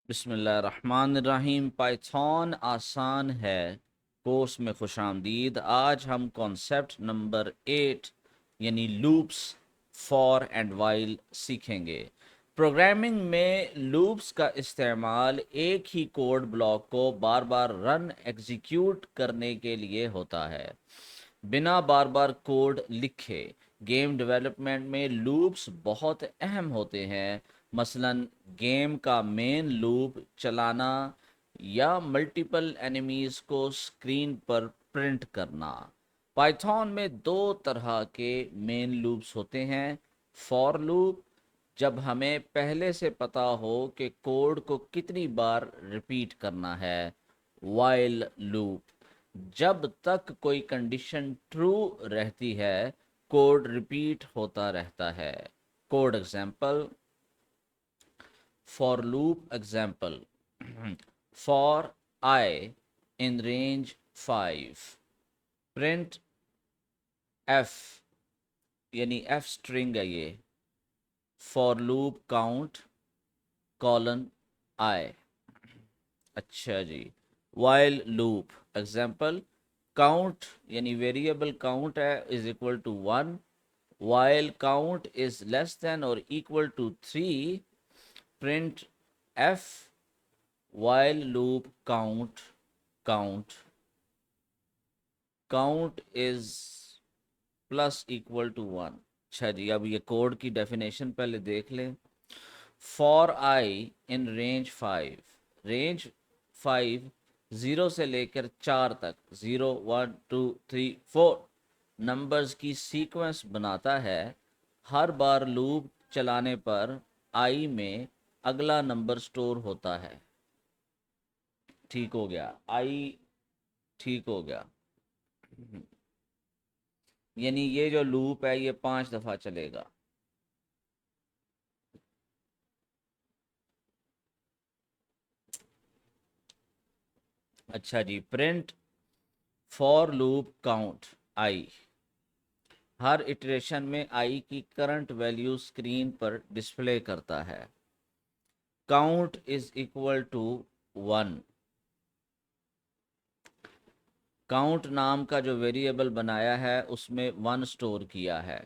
बिस्मिल्लाहिर्रहमानिर्रहीम। पाइथन आसान है कोर्स में खुशामदीद। आज हम कॉन्सेप्ट नंबर 8 यानी लूप्स, फॉर एंड वाइल सीखेंगे। प्रोग्रामिंग में लूप्स का इस्तेमाल एक ही कोड ब्लॉक को बार बार रन एग्जीक्यूट करने के लिए होता है, बिना बार बार कोड लिखे। गेम डेवलपमेंट में लूप्स बहुत अहम होते हैं। मसलन गेम का मेन लूप चलाना या मल्टीपल एनिमीज को स्क्रीन पर प्रिंट करना। पाइथन में दो तरह के मेन लूप्स होते हैं। फॉर लूप, जब हमें पहले से पता हो कि कोड को कितनी बार रिपीट करना है। वाइल लूप, जब तक कोई कंडीशन ट्रू रहती है कोड रिपीट होता रहता है। Code example, for loop example for i in range 5 print f, यानी एफ स्ट्रिंग है ये। For loop count colon i. अच्छा जी। वाइल लूप एग्जांपल, काउंट यानी वेरिएबल काउंट है is equal to 1, while count is less than or equal to 3, print f while loop count is plus equal to 1। अच्छा जी, अब ये code की definition पहले देख लें। For i in range 5, range 5 0 से लेकर 4 तक, 0 1 2 3 4 नंबर्स की सीक्वेंस बनाता है। हर बार लूप चलाने पर आई में अगला नंबर स्टोर होता है। ठीक हो गया, आई ठीक हो गया। यानी ये जो लूप है ये 5 दफ़ा चलेगा। अच्छा जी। Print for loop count i, हर इटरेशन में आई की करंट वैल्यू स्क्रीन पर डिस्प्ले करता है। Count is equal to 1, count नाम का जो वेरिएबल बनाया है उसमें 1 स्टोर किया है।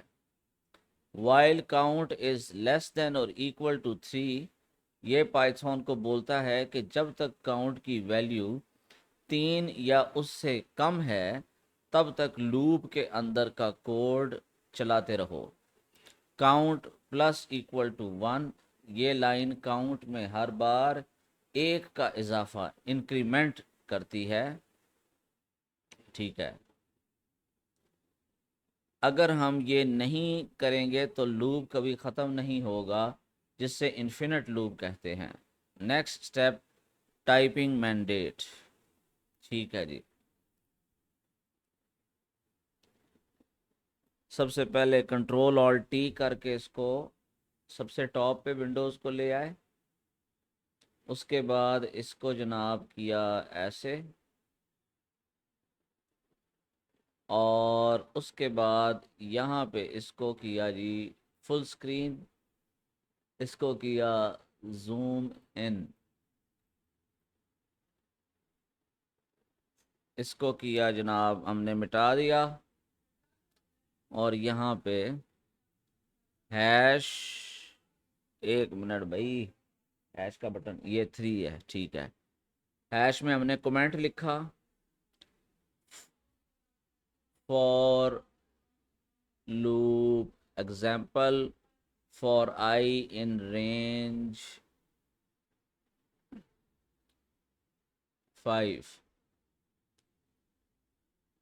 While count is less than और इक्वल टू 3, ये पाइथन को बोलता है कि जब तक काउंट की वैल्यू 3 या उससे कम है तब तक लूप के अंदर का कोड चलाते रहो। काउंट प्लस इक्वल टू 1, ये लाइन काउंट में हर बार एक का इजाफा इंक्रीमेंट करती है। ठीक है। अगर हम ये नहीं करेंगे तो लूप कभी ख़त्म नहीं होगा, जिससे इन्फिनिट लूप कहते हैं। Next step, typing mandate. ठीक है जी। सबसे पहले कंट्रोल ऑल्ट टी करके इसको सबसे टॉप पे विंडोज़ को ले आए। उसके बाद इसको जनाब किया ऐसे, और उसके बाद यहाँ पे इसको किया जी फुल स्क्रीन, इसको किया जूम इन, इसको किया जनाब हमने मिटा दिया। और यहाँ पे हैश, एक मिनट भाई, हैश का बटन ये 3 है। ठीक है। हैश में हमने कमेंट लिखा, for loop example for i in range 5।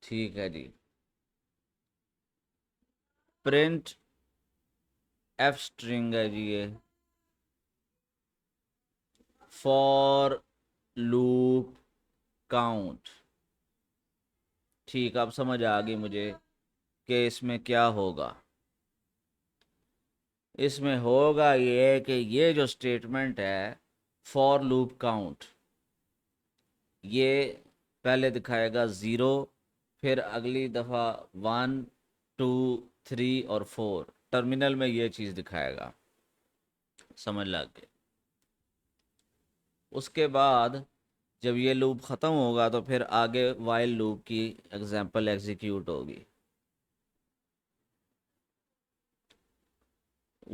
ठीक है जी। प्रिंट एफ स्ट्रिंग है जी ये, फॉर लूप काउंट। ठीक, अब समझ आ गई मुझे कि इसमें क्या होगा। इसमें होगा ये कि ये जो स्टेटमेंट है फॉर लूप काउंट, ये पहले दिखाएगा 0, फिर अगली दफ़ा 1 2 3 और 4, टर्मिनल में ये चीज़ दिखाएगा। समझ लग गई। उसके बाद जब ये लूप ख़त्म होगा तो फिर आगे वाइल लूप की एग्जांपल एग्जीक्यूट होगी।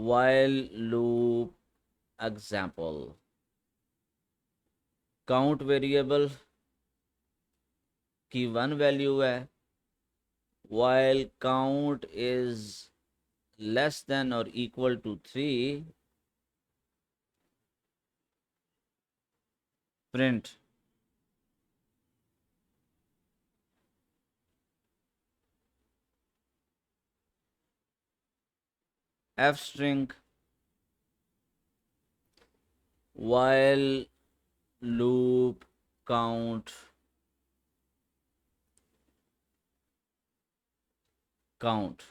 While loop example, count variable की 1 वैल्यू है, while count is less than और equal to 3, print f string while loop count count.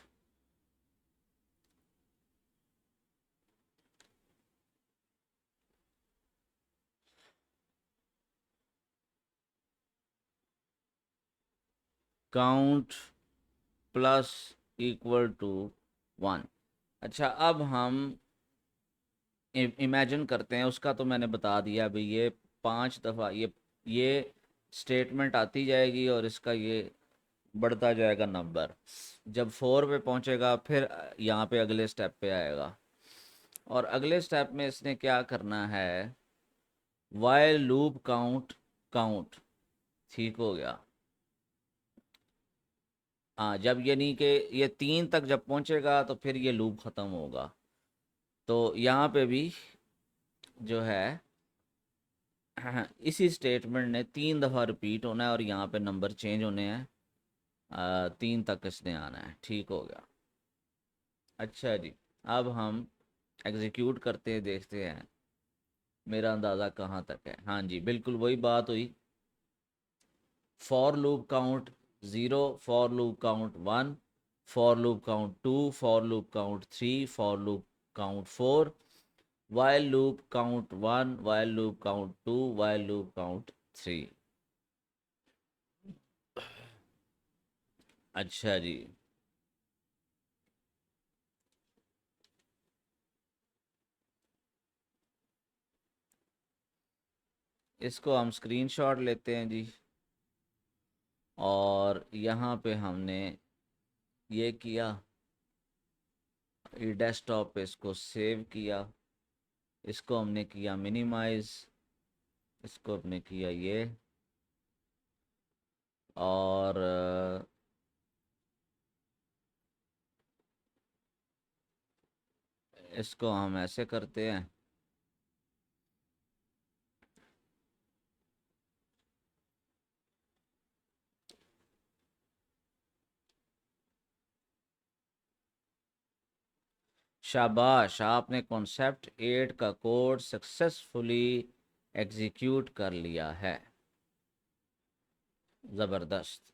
Count plus equal to 1। अच्छा, अब हम इमेजिन करते हैं, उसका तो मैंने बता दिया भाई, ये 5 दफ़ा ये स्टेटमेंट आती जाएगी और इसका ये बढ़ता जाएगा नंबर। जब 4 पे पहुंचेगा फिर यहाँ पे अगले स्टेप पे आएगा, और अगले स्टेप में इसने क्या करना है, वाइल लूप काउंट काउंट। ठीक हो गया। हाँ, जब यानी कि ये 3 तक जब पहुंचेगा तो फिर ये लूप ख़त्म होगा। तो यहाँ पे भी जो है इसी स्टेटमेंट ने 3 दफ़ा रिपीट होना है और यहाँ पे नंबर चेंज होने हैं, 3 तक इसने आना है। ठीक हो गया। अच्छा जी, अब हम एग्जीक्यूट करते हैं, देखते हैं मेरा अंदाज़ा कहाँ तक है। हाँ जी, बिल्कुल वही बात हुई। For loop count 0, for loop count 1, for loop count 2, for loop count 3, for loop count 4, while loop count 1, while loop count 2, while loop count 3। अच्छा जी, इसको हम स्क्रीनशॉट लेते हैं जी, और यहाँ पे हमने ये किया, ये डेस्कटॉप पे इसको सेव किया, इसको हमने किया मिनिमाइज, इसको हमने किया ये, और इसको हम ऐसे करते हैं। शाबाश, आपने कॉन्सेप्ट 8 का कोड सक्सेसफुली एग्जीक्यूट कर लिया है। ज़बरदस्त।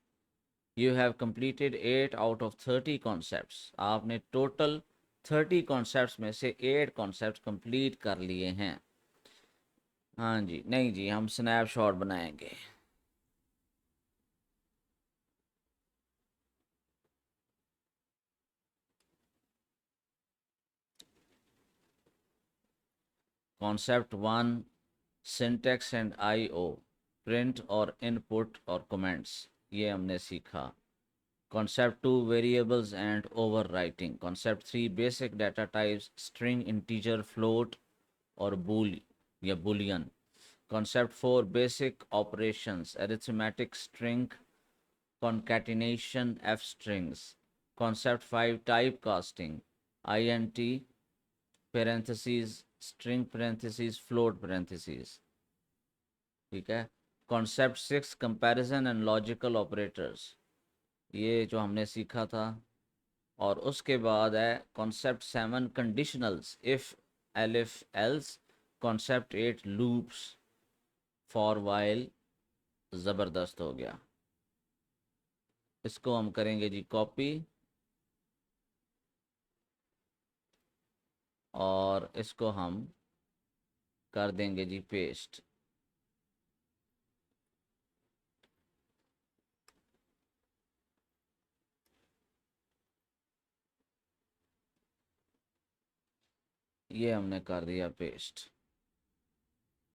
You have completed 8 out of 30 concepts. आपने टोटल 30 कॉन्सेप्ट्स में से 8 कॉन्सेप्ट कंप्लीट कर लिए हैं। हाँ जी, नहीं जी, हम स्नैपशॉट बनाएंगे। Concept 1, syntax and IO, print और इनपुट और कमेंट्स, ये हमने सीखा। Concept 2, variables and overwriting. Concept 3, basic data types, string, integer, float और बूल या boolean. Concept 4, basic operations, arithmetic, string concatenation, F strings. Concept 5, typecasting, int, parentheses, string parentheses, float parentheses। ठीक है। Concept 6, comparison and logical operators, ये जो हमने सीखा था। और उसके बाद है Concept 7, conditionals, if, elif, else। Concept 8, loops, for, while। ज़बरदस्त हो गया। इसको हम करेंगे जी कॉपी, और इसको हम कर देंगे जी पेस्ट। ये हमने कर दिया पेस्ट।